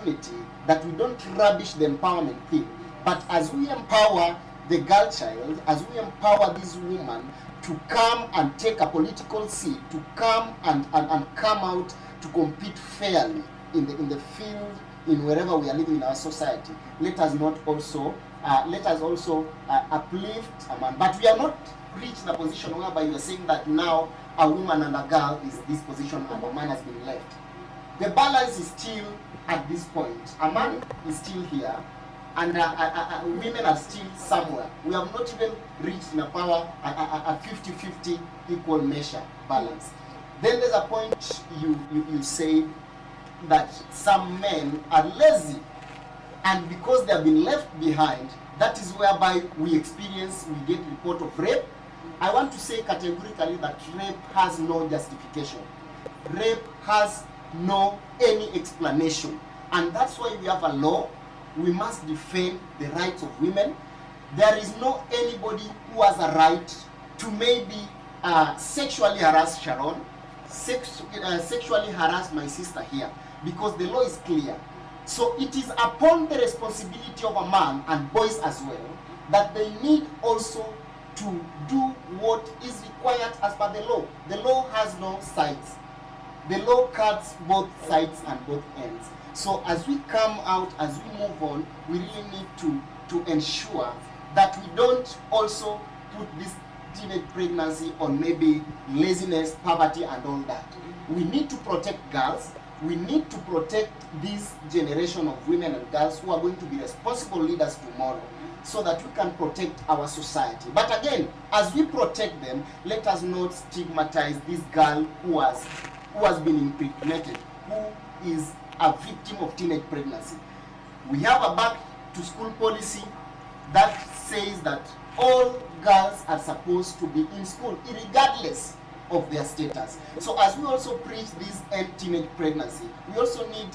that we don't rubbish the empowerment thing, but as we empower the girl child, as we empower this woman to come and take a political seat, to come and come out to compete fairly in the field, in wherever we are living in our society, let us also uplift a man. But we are not reached the position whereby you are saying that now a woman and a girl is this position and a man has been left. The balance is still at this point. A man is still here, and women are still somewhere. We have not even reached in a power a 50-50 equal measure balance. Then there's a point you say that some men are lazy, and because they have been left behind, that is whereby we get report of rape. I want to say categorically that rape has no justification. Rape has no any explanation, and that's why we have a law. We must defend the rights of women. There is no anybody who has a right to maybe sexually harass Sharon, sexually harass my sister here, because the law is clear. So it is upon the responsibility of a man, and boys as well, that they need also to do what is required as per the law. The law has no sides. The law cuts both sides and both ends. So as we come out, as we move on, we really need to ensure that we don't also put this teenage pregnancy on maybe laziness, poverty, and all that. We need to protect girls. We need to protect this generation of women and girls who are going to be responsible leaders tomorrow, so that we can protect our society. But again, as we protect them, let us not stigmatize this girl who has been impregnated, who is a victim of teenage pregnancy. We have a back to school policy that says that all girls are supposed to be in school, regardless of their status. So as we also preach this end teenage pregnancy, we also need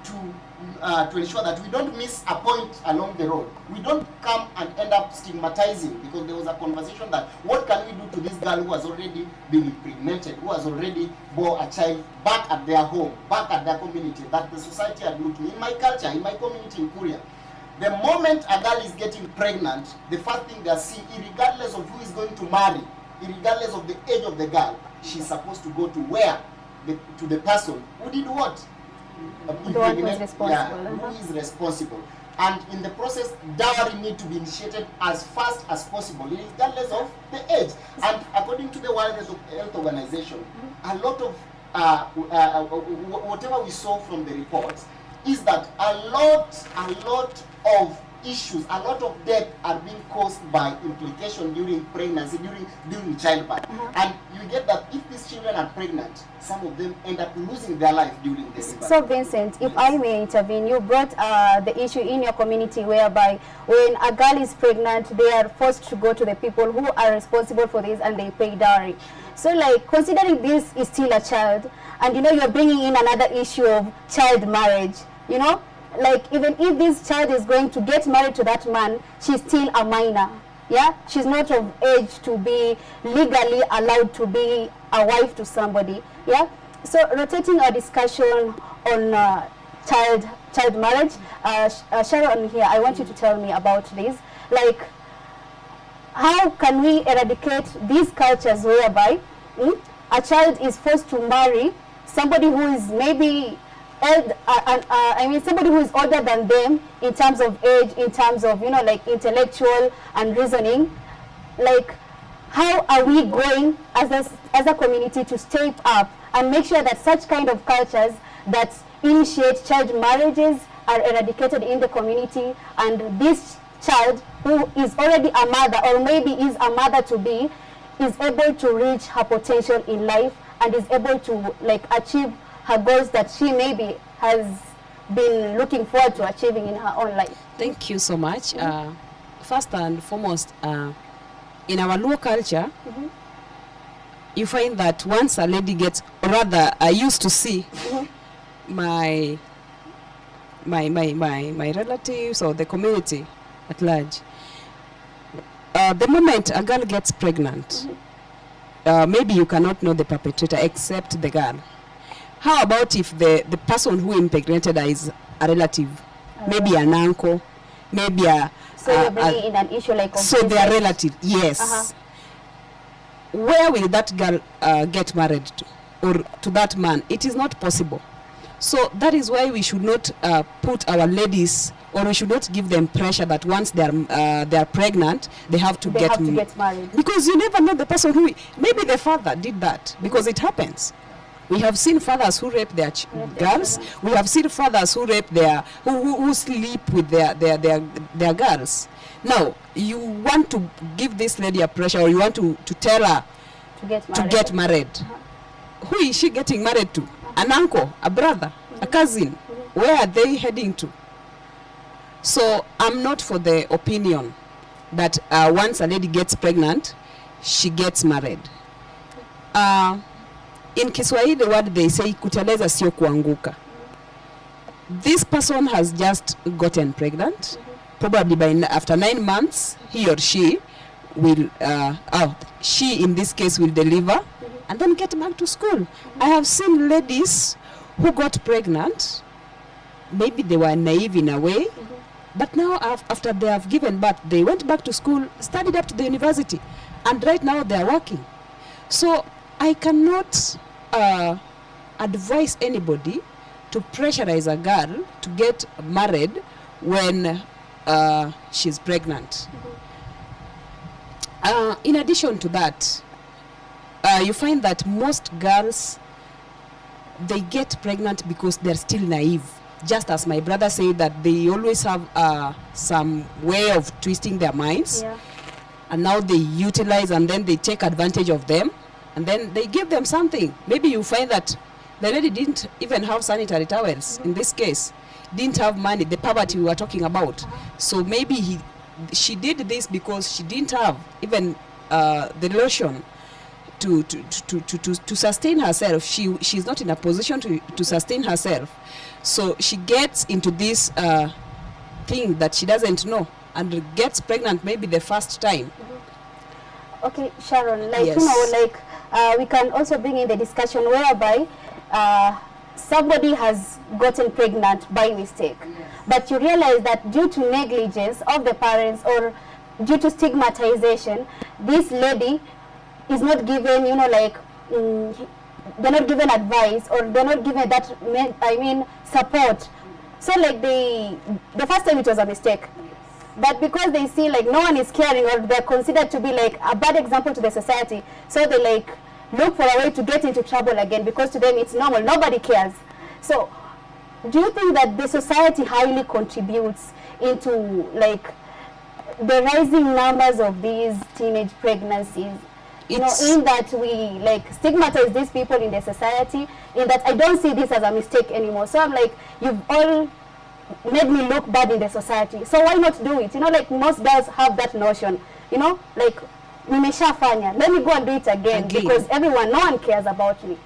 to ensure that we don't miss a point along the road. We don't come and end up stigmatizing, because there was a conversation that what can we do to this girl who has already been impregnated, who has already bore a child back at their home, back at their community, that the society had looked. In my culture, in my community in Korea, the moment a girl is getting pregnant, the first thing they are seeing, regardless of who is going to marry, regardless of the age of the girl, she's supposed to go to where? To the person who did what? Who is responsible. Yeah, who is responsible. And in the process, dowry need to be initiated as fast as possible, regardless of the age. And according to the World Health Organization, a lot of whatever we saw from the reports is that a lot of issues, a lot of death are being caused by implication during pregnancy, during childbirth. And you get that if these children are pregnant, some of them end up losing their life during this. So Vincent, if I may intervene, you brought the issue in your community whereby when a girl is pregnant, they are forced to go to the people who are responsible for this, and they pay dowry. So like, considering this is still a child, and you're bringing in another issue of child marriage, like, even if this child is going to get married to that man, she's still a minor. Yeah, she's not of age to be legally allowed to be a wife to somebody. Yeah, so rotating our discussion on child marriage, Sharon here, I want you to tell me about this. Like, how can we eradicate these cultures whereby a child is forced to marry somebody who is maybe somebody who is older than them in terms of age, in terms of, like intellectual and reasoning. Like, how are we going as a community to step up and make sure that such kind of cultures that initiate child marriages are eradicated in the community, and this child who is already a mother, or maybe is a mother to be, is able to reach her potential in life and is able to like achieve her goals that she maybe has been looking forward to achieving in her own life. Thank you so much. First and foremost, in our Luo culture, you find that once a lady gets, or rather, I used to see my relatives or the community at large. The moment a girl gets pregnant, maybe you cannot know the perpetrator except the girl. How about if the person who impregnated her is a relative, maybe an uncle, maybe a... So you're bringing in an issue like... So they are relative, yes. Where will that girl get married to, or to that man? It is not possible. So that is why we should not put our ladies, or we should not give them pressure that once they are pregnant, they have to get married. Because you never know the person who... Maybe the father did that, because it happens. We have seen fathers who rape their girls. We have seen fathers who rape who sleep with their girls. Now, you want to give this lady a pressure, or you want to tell her to get married. Who is she getting married to? An uncle, a brother, a cousin? Where are they heading to? So I'm not for the opinion that once a lady gets pregnant, she gets married. In Kiswahili, the word they say, kuteleza sio kuanguka. This person has just gotten pregnant. Probably after 9 months, he or she will, she in this case will deliver and then get back to school. I have seen ladies who got pregnant. Maybe they were naive in a way, but now after they have given birth, they went back to school, studied up to the university, and right now they are working. So I cannot advise anybody to pressurize a girl to get married when she's pregnant. In addition to that, you find that most girls, they get pregnant because they're still naive. Just as my brother said, that they always have some way of twisting their minds, and now they utilize and then they take advantage of them, and then they give them something. Maybe you find that the lady didn't even have sanitary towels. In this case, didn't have money, the poverty we were talking about. So maybe she did this because she didn't have even the lotion to sustain herself. She's not in a position to sustain herself. So she gets into this thing that she doesn't know and gets pregnant maybe the first time. Okay, Sharon, like, we can also bring in the discussion whereby somebody has gotten pregnant by mistake, but you realize that due to negligence of the parents or due to stigmatization, this lady is not given, they're not given advice, or they're not given that, support. So like the first time it was a mistake, but because they see like no one is caring, or they're considered to be like a bad example to the society, so they like look for a way to get into trouble again, because to them it's normal, nobody cares. So do you think that the society highly contributes into like the rising numbers of these teenage pregnancies? In that we like stigmatize these people in the society, in that I don't see this as a mistake anymore. So I'm like, you've all made me look bad in the society, so why not do it? Like most girls have that notion, like nimeshafanya, let me go and do it again. Because no one cares about me.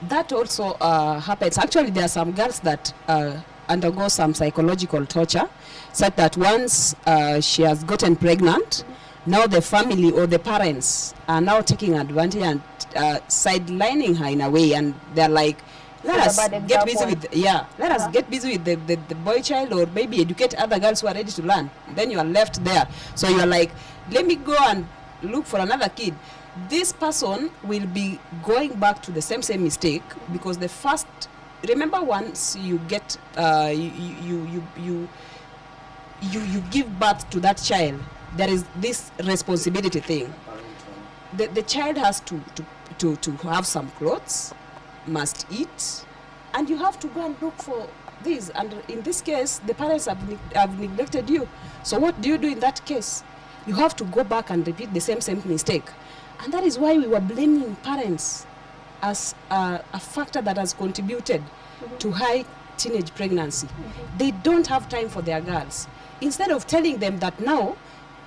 That also happens. Actually, there are some girls that undergo some psychological torture, such that once she has gotten pregnant, now the family or the parents are now taking advantage and sidelining her in a way, and they're like, let us get busy with get busy with the boy child, or maybe educate other girls who are ready to learn. Then you are left there. So you are like, let me go and look for another kid. This person will be going back to the same mistake, because the first, remember, once you get you give birth to that child, there is this responsibility thing. The child has to have some clothes, must eat, and you have to go and look for this. And in this case, the parents have neglected you. So what do you do in that case? You have to go back and repeat the same mistake. And that is why we were blaming parents as a factor that has contributed to high teenage pregnancy. They don't have time for their girls. Instead of telling them that now,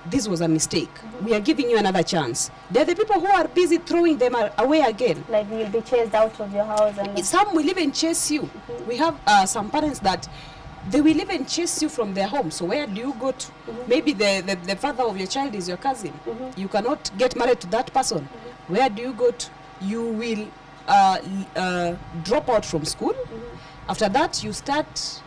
this was a mistake, we are giving you another chance, they're the people who are busy throwing them away again. Like you'll be chased out of your house. And some will even chase you. We have some parents that they will even chase you from their home. So where do you go to? Maybe the father of your child is your cousin. You cannot get married to that person. Where do you go to? You will drop out from school. After that, you start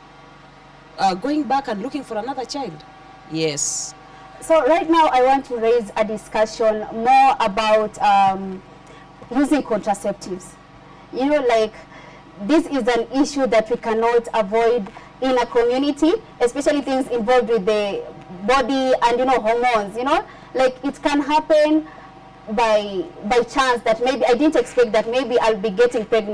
going back and looking for another child. Yes. So right now I want to raise a discussion more about using contraceptives. You know, like, this is an issue that we cannot avoid in a community, especially things involved with the body and, you know, hormones, you know, like it can happen by chance that maybe I didn't expect that maybe I'll be getting pregnant.